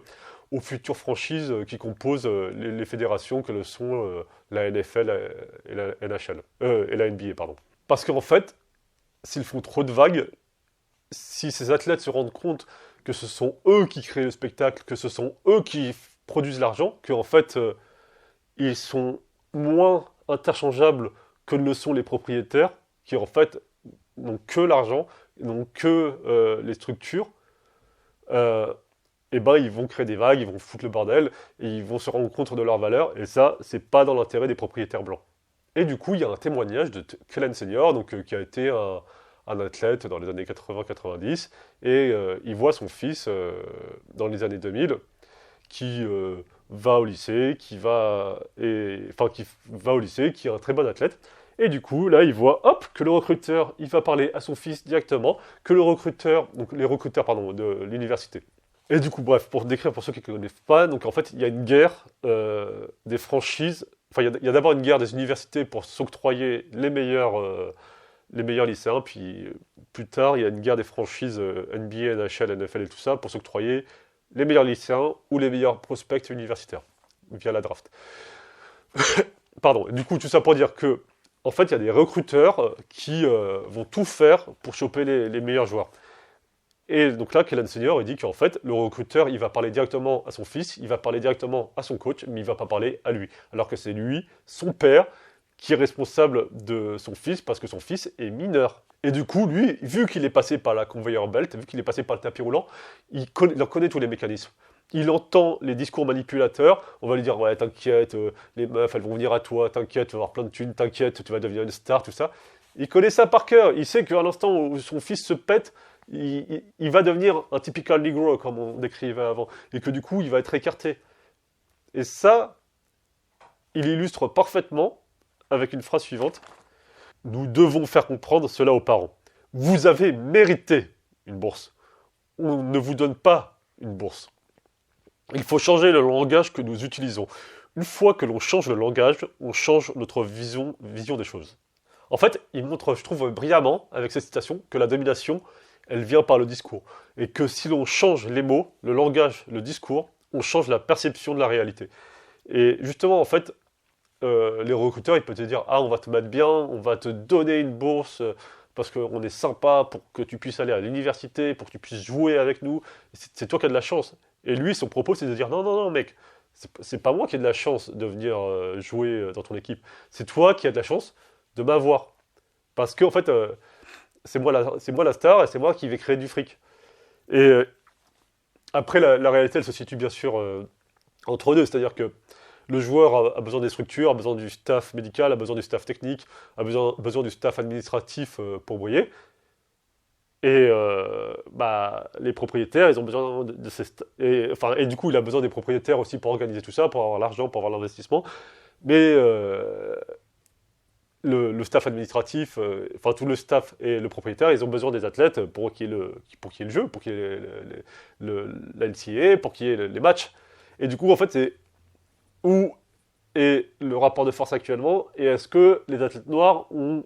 aux futures franchises qui composent les fédérations que le sont la NFL et la NHL, et la NBA, pardon. Parce qu'en fait, s'ils font trop de vagues, si ces athlètes se rendent compte que ce sont eux qui créent le spectacle, que ce sont eux qui produisent l'argent, qu'en fait, ils sont moins interchangeables que ne le sont les propriétaires, qui en fait n'ont que l'argent, n'ont que les structures, et ben ils vont créer des vagues, ils vont foutre le bordel, et ils vont se rendre compte de leur valeur, et ça, c'est pas dans l'intérêt des propriétaires blancs. Et du coup, il y a un témoignage de Kellen Senior, donc, qui a été un athlète dans les années 80-90, et il voit son fils dans les années 2000, qui va au lycée, qui va au lycée, qui est un très bon athlète. Et du coup, là, il voit, hop, que le recruteur, il va parler à son fils directement, que le recruteur, donc les recruteurs, pardon, de l'université. Et du coup, bref, pour décrire pour ceux qui ne connaissent pas, donc en fait, il y a une guerre des franchises. Enfin, il y a d'abord une guerre des universités pour s'octroyer les meilleurs lycéens, puis plus tard, il y a une guerre des franchises NBA, NHL, NFL et tout ça pour s'octroyer les meilleurs lycéens ou les meilleurs prospects universitaires via la draft. Pardon. Du coup, tout ça pour dire que, en fait, il y a des recruteurs qui vont tout faire pour choper les meilleurs joueurs. Et donc là, Kellen Senior, il dit qu'en fait, le recruteur, il va parler directement à son fils, il va parler directement à son coach, mais il ne va pas parler à lui. Alors que c'est lui, son père, qui est responsable de son fils parce que son fils est mineur. Et du coup, lui, vu qu'il est passé par la conveyor belt, vu qu'il est passé par le tapis roulant, il connaît tous les mécanismes. Il entend les discours manipulateurs, on va lui dire, ouais, t'inquiète, les meufs, elles vont venir à toi, t'inquiète, tu vas avoir plein de thunes, t'inquiète, tu vas devenir une star, tout ça. Il connaît ça par cœur, il sait qu'à l'instant où son fils se pète, il va devenir un typical negro, comme on décrivait avant, et que du coup, il va être écarté. Et ça, il illustre parfaitement avec une phrase suivante. Nous devons faire comprendre cela aux parents. Vous avez mérité une bourse. On ne vous donne pas une bourse. Il faut changer le langage que nous utilisons. Une fois que l'on change le langage, on change notre vision des choses. En fait, il montre, je trouve, brillamment, avec cette citation, que la domination, elle vient par le discours. Et que si l'on change les mots, le langage, le discours, on change la perception de la réalité. Et justement, en fait, les recruteurs, ils peuvent te dire, ah, on va te mettre bien, on va te donner une bourse, parce qu'on est sympa pour que tu puisses aller à l'université, pour que tu puisses jouer avec nous. C'est toi qui as de la chance. Et lui, son propos, c'est de dire, non, non, non, mec, c'est pas moi qui ai de la chance de venir jouer dans ton équipe. C'est toi qui as de la chance de m'avoir. Parce que, en fait, c'est moi la star et c'est moi qui vais créer du fric. Et après, la réalité, elle se situe bien sûr entre deux. C'est-à-dire que le joueur a besoin des structures, a besoin du staff médical, a besoin du staff technique, a besoin du staff administratif pour briller. Et les propriétaires, ils ont besoin de ces... et du coup, il a besoin des propriétaires aussi pour organiser tout ça, pour avoir l'argent, pour avoir l'investissement. Mais le staff administratif, tout le staff et le propriétaire, ils ont besoin des athlètes pour qu'il y ait le jeu, pour qu'il y ait la NCAA, pour qu'il y ait les matchs. Et du coup, en fait, c'est où est le rapport de force actuellement et est-ce que les athlètes noirs ont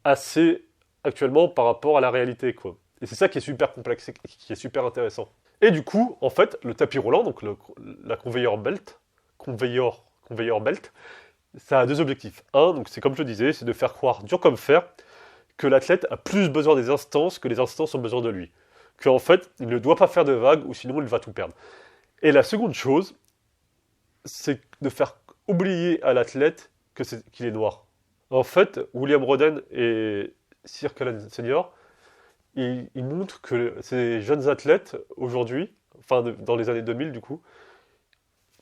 assez actuellement par rapport à la réalité, quoi. Et c'est ça qui est super complexe, qui est super intéressant. Et du coup, en fait, le tapis roulant, donc la conveyor belt, ça a deux objectifs. Un, donc c'est comme je le disais, c'est de faire croire dur comme fer que l'athlète a plus besoin des instances que les instances ont besoin de lui. Qu'en fait, il ne doit pas faire de vagues ou sinon il va tout perdre. Et la seconde chose, c'est de faire oublier à l'athlète qu'il est noir. En fait, William Roden et Sir Cullen Senior, ils montrent que ces jeunes athlètes aujourd'hui, dans les années 2000 du coup,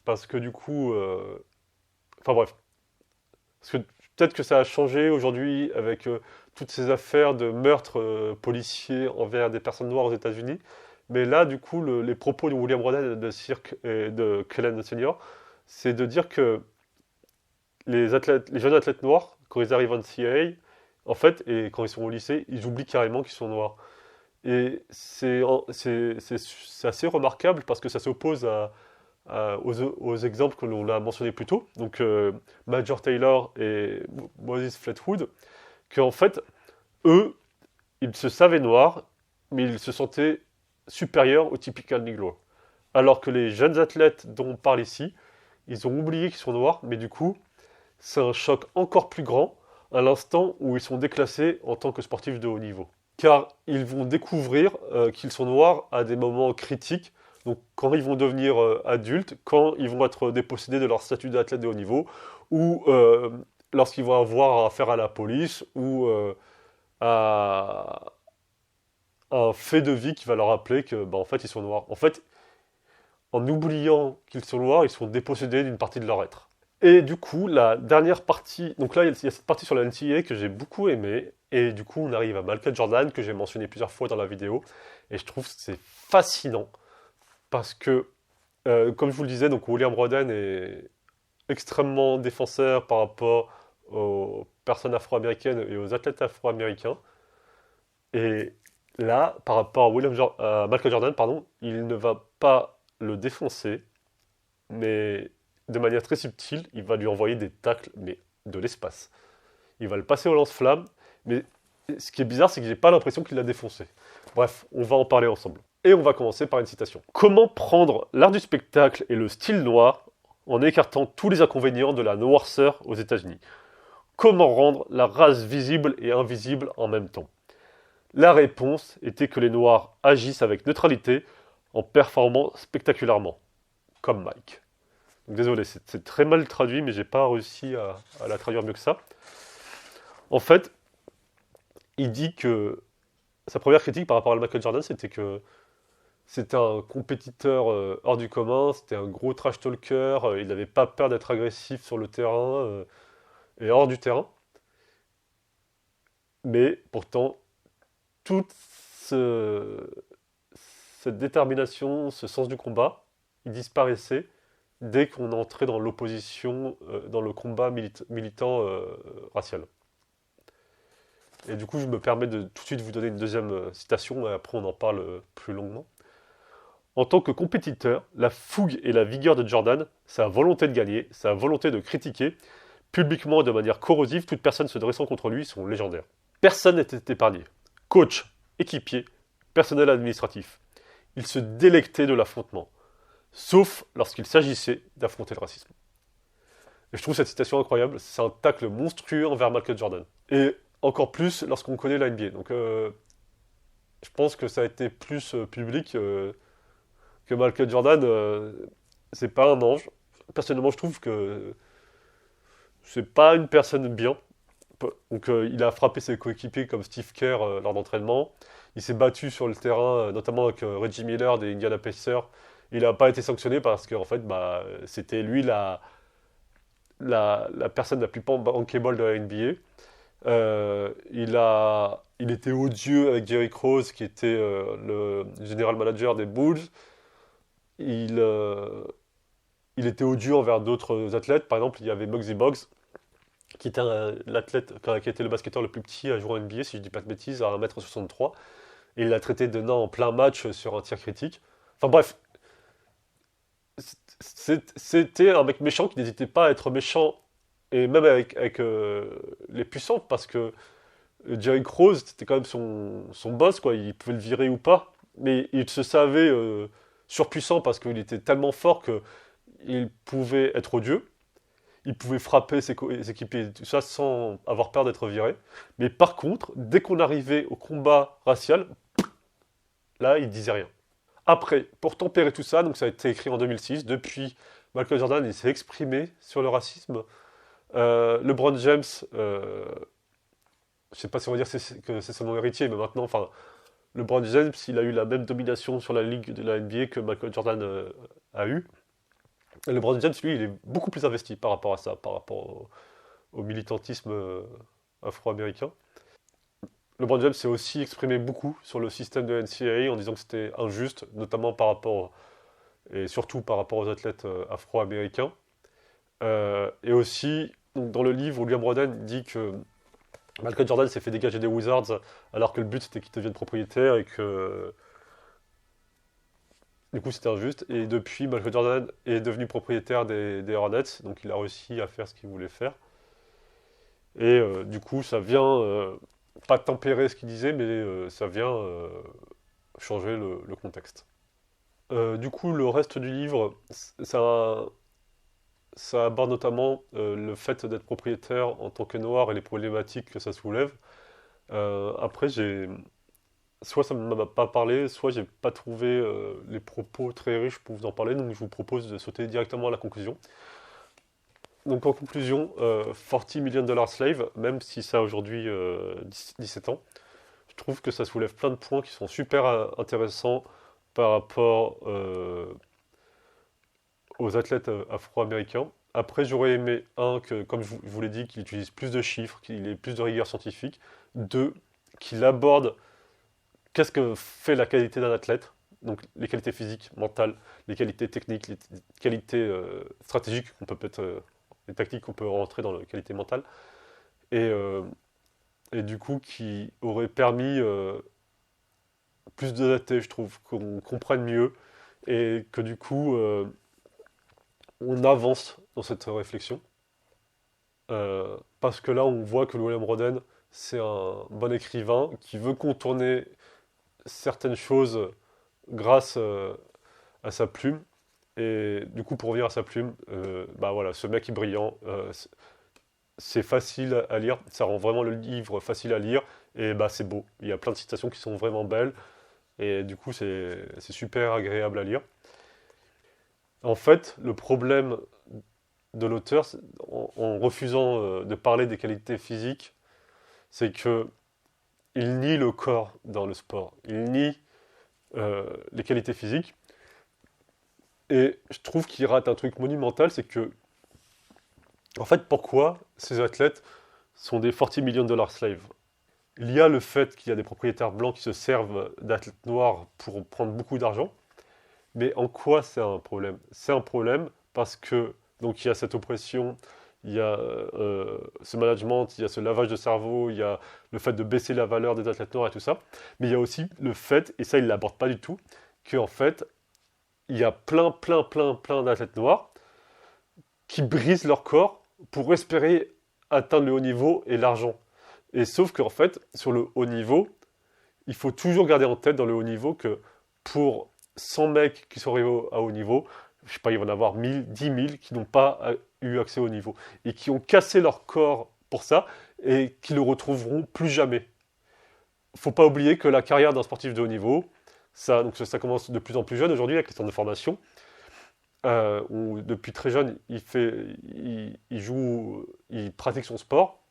parce que du coup, bref, parce que peut-être que ça a changé aujourd'hui avec toutes ces affaires de meurtres policiers envers des personnes noires aux États-Unis. Mais là, du coup, les propos de William Roden, de Cirque et de Cullen Senior, c'est de dire que les jeunes athlètes noirs, quand ils arrivent en NCAA, en fait, et quand ils sont au lycée, ils oublient carrément qu'ils sont noirs. Et c'est assez remarquable parce que ça s'oppose aux exemples que l'on a mentionnés plus tôt, donc Major Taylor et Moses Fletwood, qu'en fait, eux, ils se savaient noirs, mais ils se sentaient supérieurs au typical Negro. Alors que les jeunes athlètes dont on parle ici, ils ont oublié qu'ils sont noirs, mais du coup, c'est un choc encore plus grand à l'instant où ils sont déclassés en tant que sportifs de haut niveau. Car ils vont découvrir qu'ils sont noirs à des moments critiques, donc quand ils vont devenir adultes, quand ils vont être dépossédés de leur statut d'athlète de haut niveau, ou lorsqu'ils vont avoir affaire à la police, ou à un fait de vie qui va leur rappeler que, en fait, ils sont noirs. En fait, en oubliant qu'ils sont noirs, ils sont dépossédés d'une partie de leur être. Et du coup, la dernière partie, donc là, il y a cette partie sur la NCAA que j'ai beaucoup aimée, et du coup, on arrive à Michael Jordan, que j'ai mentionné plusieurs fois dans la vidéo, et je trouve que c'est fascinant, parce que, comme je vous le disais, donc William Roden est extrêmement défenseur par rapport aux personnes afro-américaines et aux athlètes afro-américains, et là, par rapport à Michael Jordan, pardon, il ne va pas le défoncer, mais de manière très subtile, il va lui envoyer des tacles, mais de l'espace. Il va le passer au lance-flamme, mais ce qui est bizarre, c'est que j'ai pas l'impression qu'il l'a défoncé. Bref, on va en parler ensemble. Et on va commencer par une citation. Comment prendre l'art du spectacle et le style noir en écartant tous les inconvénients de la noirceur aux États-Unis? Comment rendre la race visible et invisible en même temps? La réponse était que les noirs agissent avec neutralité en performant spectaculairement, comme Mike. Donc, désolé, c'est très mal traduit, mais j'ai pas réussi à la traduire mieux que ça. En fait, il dit que sa première critique par rapport à Michael Jordan, c'était que c'était un compétiteur hors du commun, c'était un gros trash talker, il n'avait pas peur d'être agressif sur le terrain et hors du terrain. Mais pourtant, toute cette détermination, ce sens du combat, il disparaissait dès qu'on entrait dans l'opposition, dans le combat militant racial. Et du coup, je me permets de tout de suite vous donner une deuxième citation, et après on en parle plus longuement. En tant que compétiteur, la fougue et la vigueur de Jordan, sa volonté de gagner, sa volonté de critiquer, publiquement et de manière corrosive, toute personne se dressant contre lui sont légendaires. Personne n'était épargné. Coach, équipier, personnel administratif. Il se délectait de l'affrontement, sauf lorsqu'il s'agissait d'affronter le racisme. Et je trouve cette citation incroyable, c'est un tacle monstrueux envers Michael Jordan. Et encore plus lorsqu'on connaît la NBA. Donc je pense que ça a été plus public que Michael Jordan. C'est pas un ange. Personnellement, je trouve que c'est pas une personne bien. Donc il a frappé ses coéquipiers comme Steve Kerr lors d'entraînement. Il s'est battu sur le terrain, notamment avec Reggie Miller des Indiana Pacers. Il n'a pas été sanctionné parce qu'en fait, bah, c'était lui la personne la plus bankable de la NBA. Il était odieux avec Jerry Krause, qui était le general manager des Bulls. Il, euh, il était odieux envers d'autres athlètes. Par exemple, il y avait Muggsy Bogues, qui était l'athlète, qui était le basketteur le plus petit à jouer en NBA, si je ne dis pas de bêtises, à 1,63 m. Et il l'a traité de nain en plein match sur un tir critique. Enfin bref, c'était un mec méchant qui n'hésitait pas à être méchant, et même avec les puissants, parce que Jerry Krause, c'était quand même son boss, quoi. Il pouvait le virer ou pas, mais il se savait surpuissant parce qu'il était tellement fort qu'il pouvait être odieux, il pouvait frapper ses équipiers, et tout ça sans avoir peur d'être viré. Mais par contre, dès qu'on arrivait au combat racial, là, il disait rien. Après, pour tempérer tout ça, donc ça a été écrit en 2006, depuis Michael Jordan, il s'est exprimé sur le racisme. LeBron James, je sais pas si on va dire que c'est son héritier, mais maintenant, enfin, LeBron James, il a eu la même domination sur la ligue de la NBA que Michael Jordan a eu. Et LeBron James, lui, il est beaucoup plus investi par rapport à ça, par rapport au militantisme afro-américain. LeBron James s'est aussi exprimé beaucoup sur le système de NCAA en disant que c'était injuste, notamment par rapport, et surtout par rapport aux athlètes afro-américains. Et aussi, donc, dans le livre, William Roden dit que Michael Jordan s'est fait dégager des Wizards alors que le but c'était qu'il devienne propriétaire et que du coup c'était injuste. Et depuis, Michael Jordan est devenu propriétaire des Hornets, donc il a réussi à faire ce qu'il voulait faire. Et du coup, ça vient pas tempérer ce qu'il disait, mais ça vient changer le contexte. Du coup, le reste du livre, ça aborde notamment le fait d'être propriétaire en tant que noir et les problématiques que ça soulève. Après, soit ça ne m'a pas parlé, soit j'ai pas trouvé les propos très riches pour vous en parler, donc je vous propose de sauter directement à la conclusion. Donc en conclusion, 40 Million Dollar Slave, même si ça a aujourd'hui 17 ans, je trouve que ça soulève plein de points qui sont super intéressants par rapport aux athlètes afro-américains. Après, j'aurais aimé, un, que, comme je vous l'ai dit, qu'il utilise plus de chiffres, qu'il ait plus de rigueur scientifique. Deux, qu'il aborde qu'est-ce que fait la qualité d'un athlète, donc les qualités physiques, mentales, les qualités techniques, les qualités stratégiques, qu'on peut peut-être, les tactiques qu'on peut rentrer dans la qualité mentale, et, euh, et du coup qui aurait permis plus de dater, je trouve, qu'on comprenne mieux, et que du coup on avance dans cette réflexion. Parce que là, on voit que William Roden, c'est un bon écrivain qui veut contourner certaines choses grâce à sa plume. Et du coup, pour revenir à sa plume, bah voilà, ce mec est brillant. C'est facile à lire, ça rend vraiment le livre facile à lire. Et bah c'est beau. Il y a plein de citations qui sont vraiment belles. Et du coup, c'est super agréable à lire. En fait, le problème de l'auteur, en refusant de parler des qualités physiques, c'est que il nie le corps dans le sport. Il nie les qualités physiques. Et je trouve qu'il rate un truc monumental, c'est que, en fait, pourquoi ces athlètes sont des 40 millions de dollars slaves? Il y a le fait qu'il y a des propriétaires blancs qui se servent d'athlètes noirs pour prendre beaucoup d'argent, mais en quoi c'est un problème? C'est un problème parce que, donc il y a cette oppression, il y a ce management, il y a ce lavage de cerveau, il y a le fait de baisser la valeur des athlètes noirs et tout ça. Mais il y a aussi le fait, et ça il ne l'aborde pas du tout, qu'en fait, il y a plein d'athlètes noirs qui brisent leur corps pour espérer atteindre le haut niveau et l'argent. Et sauf qu'en fait, sur le haut niveau, il faut toujours garder en tête dans le haut niveau que pour 100 mecs qui sont arrivés à haut niveau, je sais pas, il va y en avoir 1000, 10 000 qui n'ont pas eu accès au niveau et qui ont cassé leur corps pour ça et qui le retrouveront plus jamais. Faut pas oublier que la carrière d'un sportif de haut niveau, ça commence de plus en plus jeune aujourd'hui, la question de formation. Où depuis très jeune, il joue, il pratique son sport,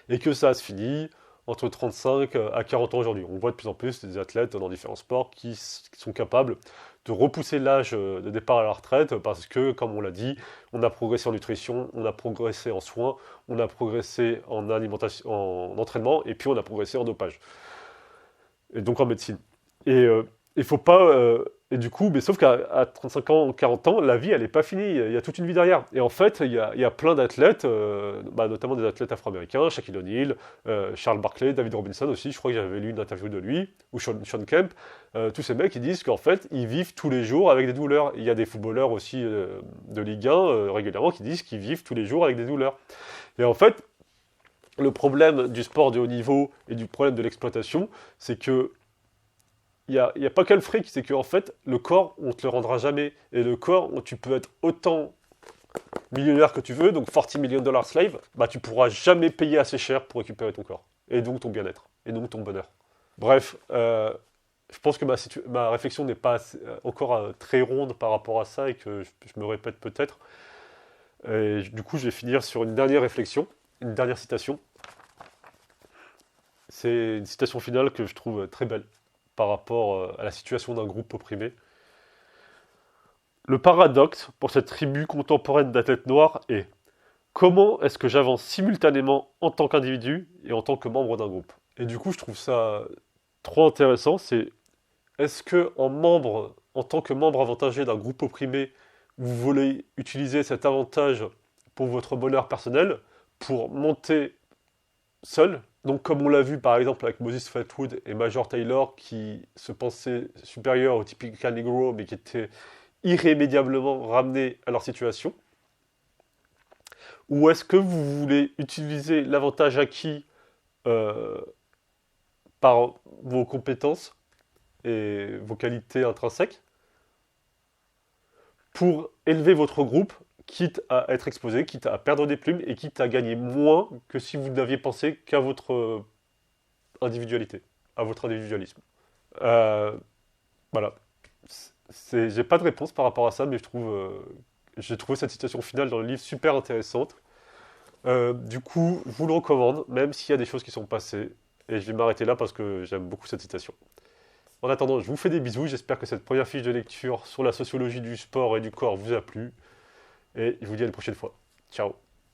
et que ça se finit entre 35 à 40 ans aujourd'hui. On voit de plus en plus des athlètes dans différents sports qui sont capables de repousser l'âge de départ à la retraite parce que, comme on l'a dit, on a progressé en nutrition, on a progressé en soins, on a progressé en alimentation, en entraînement, et puis on a progressé en dopage. Et donc en médecine. Et il faut pas. Et du coup, mais sauf qu'à 35 ans, 40 ans, la vie, elle n'est pas finie. Il y a toute une vie derrière. Et en fait, il y a plein d'athlètes, notamment des athlètes afro-américains, Shaquille O'Neal, Charles Barkley, David Robinson aussi. Je crois que j'avais lu une interview de lui, ou Sean Kemp. Tous ces mecs, ils disent qu'en fait, ils vivent tous les jours avec des douleurs. Il y a des footballeurs aussi de Ligue 1 régulièrement qui disent qu'ils vivent tous les jours avec des douleurs. Et en fait, le problème du sport de haut niveau et du problème de l'exploitation, c'est que il y a pas que le fric, c'est qu'en fait, le corps, on te le rendra jamais. Et le corps, tu peux être autant millionnaire que tu veux, donc 40 millions de dollars slave, bah tu pourras jamais payer assez cher pour récupérer ton corps. Et donc ton bien-être. Et donc ton bonheur. Bref, je pense que ma réflexion n'est pas encore très ronde par rapport à ça et que je me répète peut-être. Et du coup, je vais finir sur une dernière réflexion, une dernière citation. C'est une citation finale que je trouve très belle par rapport à la situation d'un groupe opprimé. Le paradoxe pour cette tribu contemporaine d'athlètes noirs est: comment est-ce que j'avance simultanément en tant qu'individu et en tant que membre d'un groupe? Et du coup, je trouve ça trop intéressant, c'est: est-ce que en tant que membre avantagé d'un groupe opprimé, vous voulez utiliser cet avantage pour votre bonheur personnel, pour monter seul? Donc, comme on l'a vu par exemple avec Moses Flatwood et Major Taylor, qui se pensaient supérieurs au typical Negro, mais qui étaient irrémédiablement ramenés à leur situation. Ou est-ce que vous voulez utiliser l'avantage acquis euh, par vos compétences et vos qualités intrinsèques pour élever votre groupe, quitte à être exposé, quitte à perdre des plumes et quitte à gagner moins que si vous n'aviez pensé qu'à votre individualité, à votre individualisme. Euh, voilà. J'ai pas de réponse par rapport à ça, mais j'ai trouvé cette citation finale dans le livre super intéressante. Du coup, je vous le recommande, même s'il y a des choses qui sont passées. Et je vais m'arrêter là parce que j'aime beaucoup cette citation. En attendant, je vous fais des bisous. J'espère que cette première fiche de lecture sur la sociologie du sport et du corps vous a plu. Et je vous dis à une prochaine fois. Ciao.